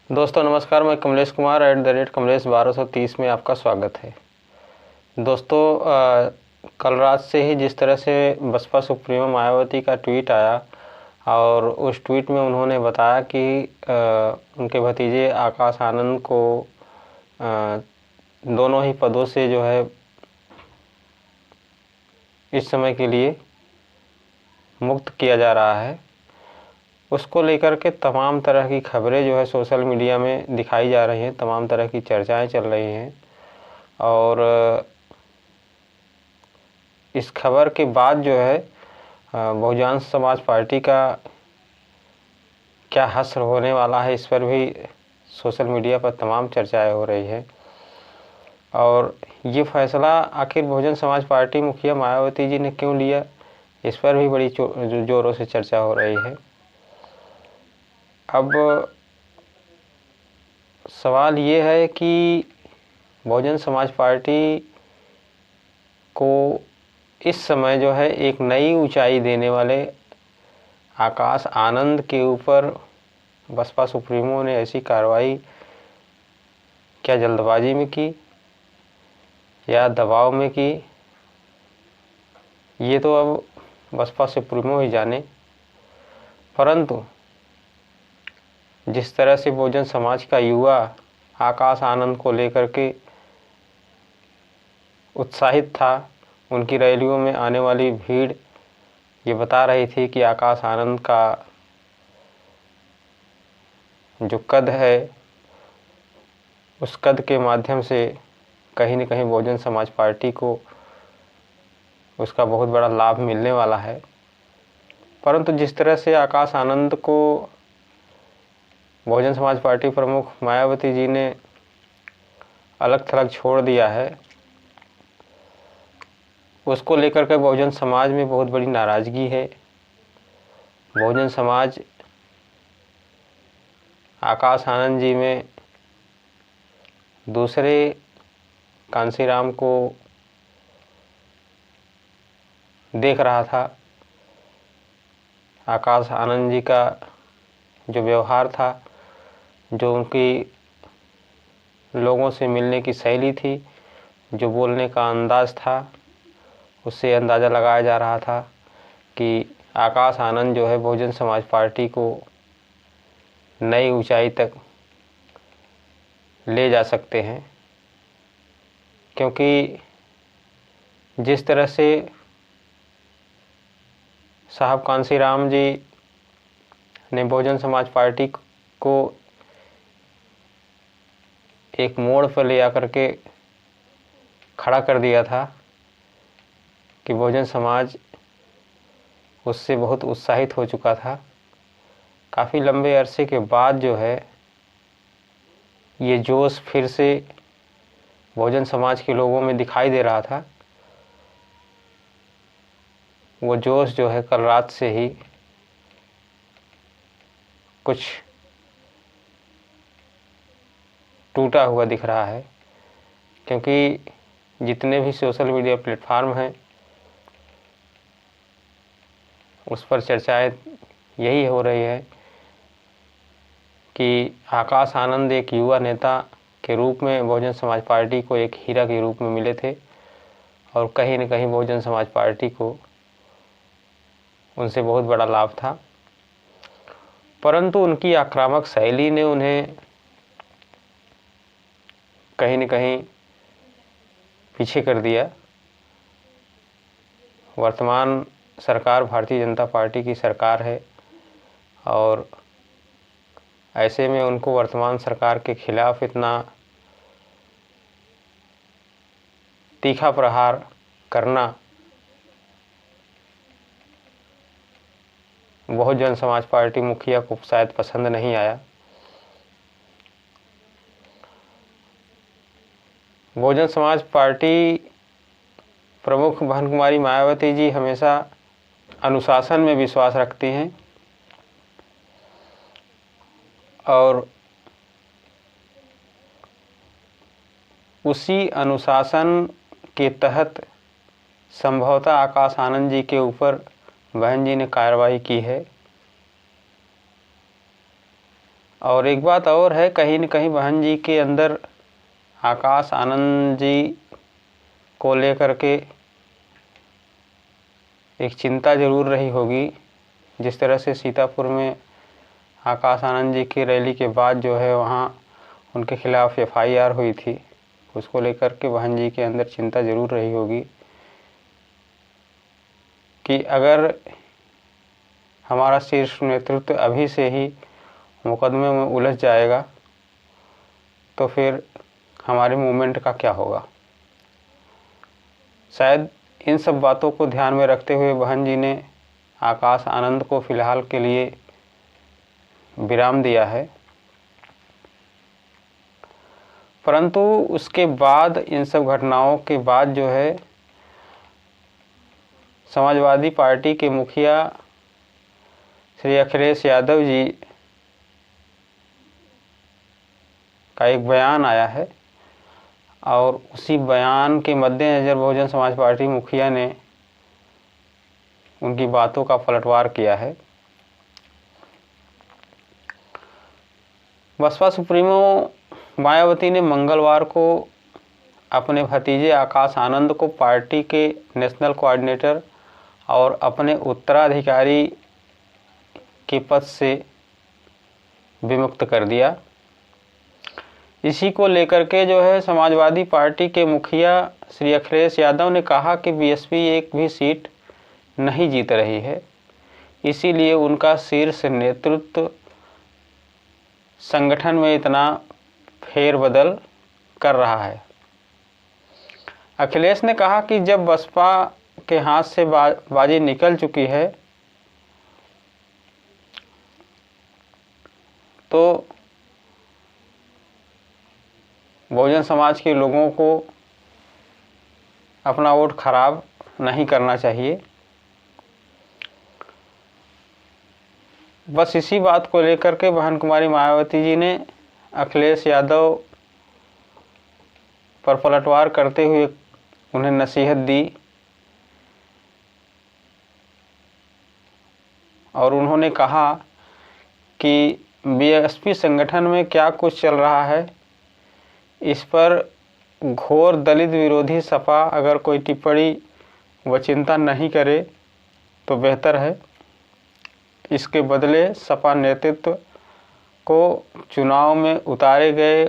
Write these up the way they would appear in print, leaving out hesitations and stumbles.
दोस्तों नमस्कार, मैं कमलेश कुमार @कमलेश 1230 में आपका स्वागत है। दोस्तों कल रात से ही जिस तरह से बसपा सुप्रीमो मायावती का ट्वीट आया और उस ट्वीट में उन्होंने बताया कि उनके भतीजे आकाश आनंद को दोनों ही पदों से जो है इस समय के लिए मुक्त किया जा रहा है, उसको लेकर के तमाम तरह की खबरें जो है सोशल मीडिया में दिखाई जा रही हैं, तमाम तरह की चर्चाएं चल रही हैं। और इस खबर के बाद जो है बहुजन समाज पार्टी का क्या हश्र होने वाला है, इस पर भी सोशल मीडिया पर तमाम चर्चाएं हो रही है। और ये फैसला आखिर बहुजन समाज पार्टी मुखिया मायावती जी ने क्यों लिया, इस पर भी बड़ी जोरों से चर्चा हो रही है। अब सवाल ये है कि बहुजन समाज पार्टी को इस समय जो है एक नई ऊंचाई देने वाले आकाश आनंद के ऊपर बसपा सुप्रीमो ने ऐसी कार्रवाई क्या जल्दबाजी में की या दबाव में की, ये तो अब बसपा सुप्रीमो ही जाने। परंतु जिस तरह से बहुजन समाज का युवा आकाश आनंद को लेकर के उत्साहित था, उनकी रैलियों में आने वाली भीड़ ये बता रही थी कि आकाश आनंद का जो कद है उस कद के माध्यम से कहीं न कहीं बहुजन समाज पार्टी को उसका बहुत बड़ा लाभ मिलने वाला है। परंतु जिस तरह से आकाश आनंद को बहुजन समाज पार्टी प्रमुख मायावती जी ने अलग थलग छोड़ दिया है, उसको लेकर के बहुजन समाज में बहुत बड़ी नाराज़गी है। बहुजन समाज आकाश आनंद जी में दूसरे कांसीराम को देख रहा था। आकाश आनंद जी का जो व्यवहार था, जो उनकी लोगों से मिलने की शैली थी, जो बोलने का अंदाज़ था, उससे अंदाज़ा लगाया जा रहा था कि आकाश आनंद जो है बहुजन समाज पार्टी को नई ऊंचाई तक ले जा सकते हैं। क्योंकि जिस तरह से साहब कांसीराम जी ने बहुजन समाज पार्टी को एक मोड़ पर ले आकर के खड़ा कर दिया था कि बहुजन समाज उससे बहुत उत्साहित हो चुका था। काफ़ी लंबे अरसे के बाद जो है ये जोश फिर से बहुजन समाज के लोगों में दिखाई दे रहा था। वो जोश जो है कल रात से ही कुछ टूटा हुआ दिख रहा है, क्योंकि जितने भी सोशल मीडिया प्लेटफार्म हैं उस पर चर्चाएं यही हो रही है कि आकाश आनंद एक युवा नेता के रूप में बहुजन समाज पार्टी को एक हीरा के रूप में मिले थे और कहीं न कहीं बहुजन समाज पार्टी को उनसे बहुत बड़ा लाभ था। परंतु उनकी आक्रामक शैली ने उन्हें कहीं न कहीं पीछे कर दिया। वर्तमान सरकार भारतीय जनता पार्टी की सरकार है और ऐसे में उनको वर्तमान सरकार के खिलाफ इतना तीखा प्रहार करना बहुजन समाज पार्टी मुखिया को शायद पसंद नहीं आया। बहुजन समाज पार्टी प्रमुख बहन कुमारी मायावती जी हमेशा अनुशासन में विश्वास रखती हैं और उसी अनुशासन के तहत संभवतः आकाश आनंद जी के ऊपर बहन जी ने कार्रवाई की है। और एक बात और है, कहीं न कहीं बहन जी के अंदर आकाश आनंद जी को लेकर के एक चिंता ज़रूर रही होगी। जिस तरह से सीतापुर में आकाश आनंद जी की रैली के बाद जो है वहाँ उनके खिलाफ़ FIR हुई थी, उसको लेकर के बहन जी के अंदर चिंता ज़रूर रही होगी कि अगर हमारा शीर्ष नेतृत्व अभी से ही मुकदमे में उलझ जाएगा तो फिर हमारे मूवमेंट का क्या होगा। शायद इन सब बातों को ध्यान में रखते हुए बहन जी ने आकाश आनंद को फ़िलहाल के लिए विराम दिया है। परंतु उसके बाद, इन सब घटनाओं के बाद जो है समाजवादी पार्टी के मुखिया श्री अखिलेश यादव जी का एक बयान आया है और उसी बयान के मद्देनज़र बहुजन समाज पार्टी मुखिया ने उनकी बातों का पलटवार किया है। बसपा सुप्रीमो मायावती ने मंगलवार को अपने भतीजे आकाश आनंद को पार्टी के नेशनल कोऑर्डिनेटर और अपने उत्तराधिकारी के पद से विमुक्त कर दिया। इसी को लेकर के जो है समाजवादी पार्टी के मुखिया श्री अखिलेश यादव ने कहा कि बीएसपी एक भी सीट नहीं जीत रही है, इसीलिए उनका शीर्ष नेतृत्व संगठन में इतना फेरबदल कर रहा है। अखिलेश ने कहा कि जब बसपा के हाथ से बाजी निकल चुकी है तो बहुजन समाज के लोगों को अपना वोट खराब नहीं करना चाहिए। बस इसी बात को लेकर के बहन कुमारी मायावती जी ने अखिलेश यादव पर पलटवार करते हुए उन्हें नसीहत दी और उन्होंने कहा कि बीएसपी संगठन में क्या कुछ चल रहा है, इस पर घोर दलित विरोधी सपा अगर कोई टिप्पणी व चिंता नहीं करे तो बेहतर है। इसके बदले सपा नेतृत्व को चुनाव में उतारे गए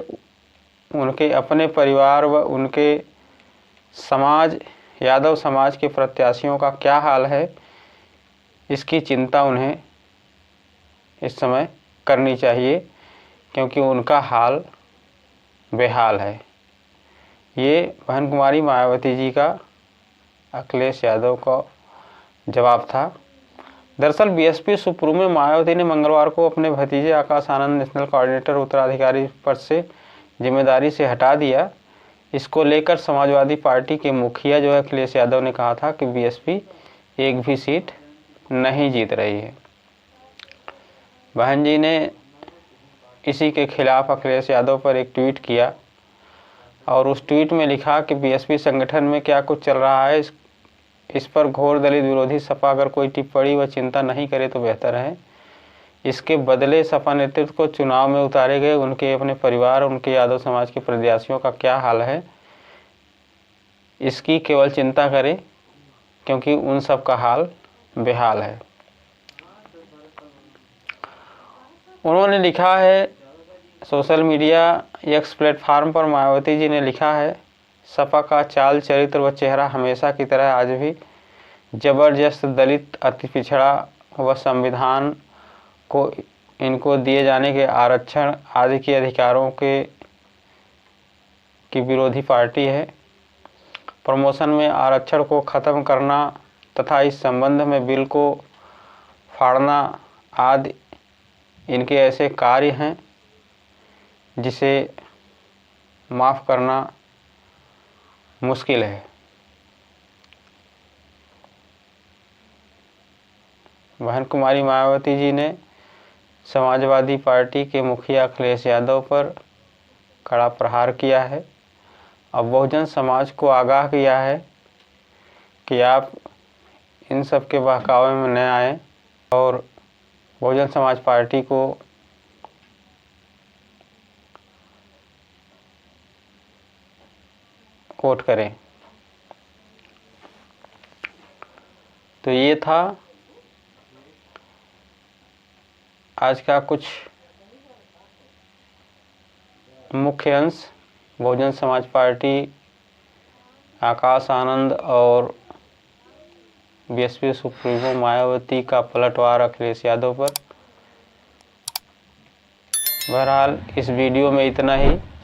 उनके अपने परिवार व उनके समाज, यादव समाज के प्रत्याशियों का क्या हाल है, इसकी चिंता उन्हें इस समय करनी चाहिए, क्योंकि उनका हाल बेहाल है। ये बहन कुमारी मायावती जी का अखिलेश यादव का जवाब था। दरअसल बीएसपी सुप्रीमो मायावती ने मंगलवार को अपने भतीजे आकाश आनंद नेशनल कोऑर्डिनेटर उत्तराधिकारी पद से जिम्मेदारी से हटा दिया। इसको लेकर समाजवादी पार्टी के मुखिया जो है अखिलेश यादव ने कहा था कि बीएसपी एक भी सीट नहीं जीत रही है। बहन जी ने इसी के खिलाफ अखिलेश यादव पर एक ट्वीट किया और उस ट्वीट में लिखा कि बीएसपी संगठन में क्या कुछ चल रहा है, इस पर घोर दलित विरोधी सपा अगर कोई टिप्पणी व चिंता नहीं करे तो बेहतर है। इसके बदले सपा नेतृत्व को चुनाव में उतारे गए उनके अपने परिवार, उनके यादव समाज के प्रत्याशियों का क्या हाल है, इसकी केवल चिंता करें, क्योंकि उन सब का हाल बेहाल है। उन्होंने लिखा है सोशल मीडिया एक्स प्लेटफार्म पर, मायावती जी ने लिखा है, सपा का चाल चरित्र व चेहरा हमेशा की तरह आज भी जबरदस्त दलित, अति पिछड़ा व संविधान को इनको दिए जाने के आरक्षण आदि के अधिकारों की विरोधी पार्टी है। प्रमोशन में आरक्षण को ख़त्म करना तथा इस संबंध में बिल को फाड़ना आदि इनके ऐसे कार्य हैं जिसे माफ़ करना मुश्किल है। बहन कुमारी मायावती जी ने समाजवादी पार्टी के मुखिया अखिलेश यादव पर कड़ा प्रहार किया है और बहुजन समाज को आगाह किया है कि आप इन सब के बहकावे में न आएं और बहुजन समाज पार्टी को कोट करें। तो ये था आज का कुछ मुख्य अंश बहुजन समाज पार्टी आकाश आनंद और बीएसपी सुप्रीमो मायावती का पलटवार अखिलेश यादव पर। बहरहाल इस वीडियो में इतना ही।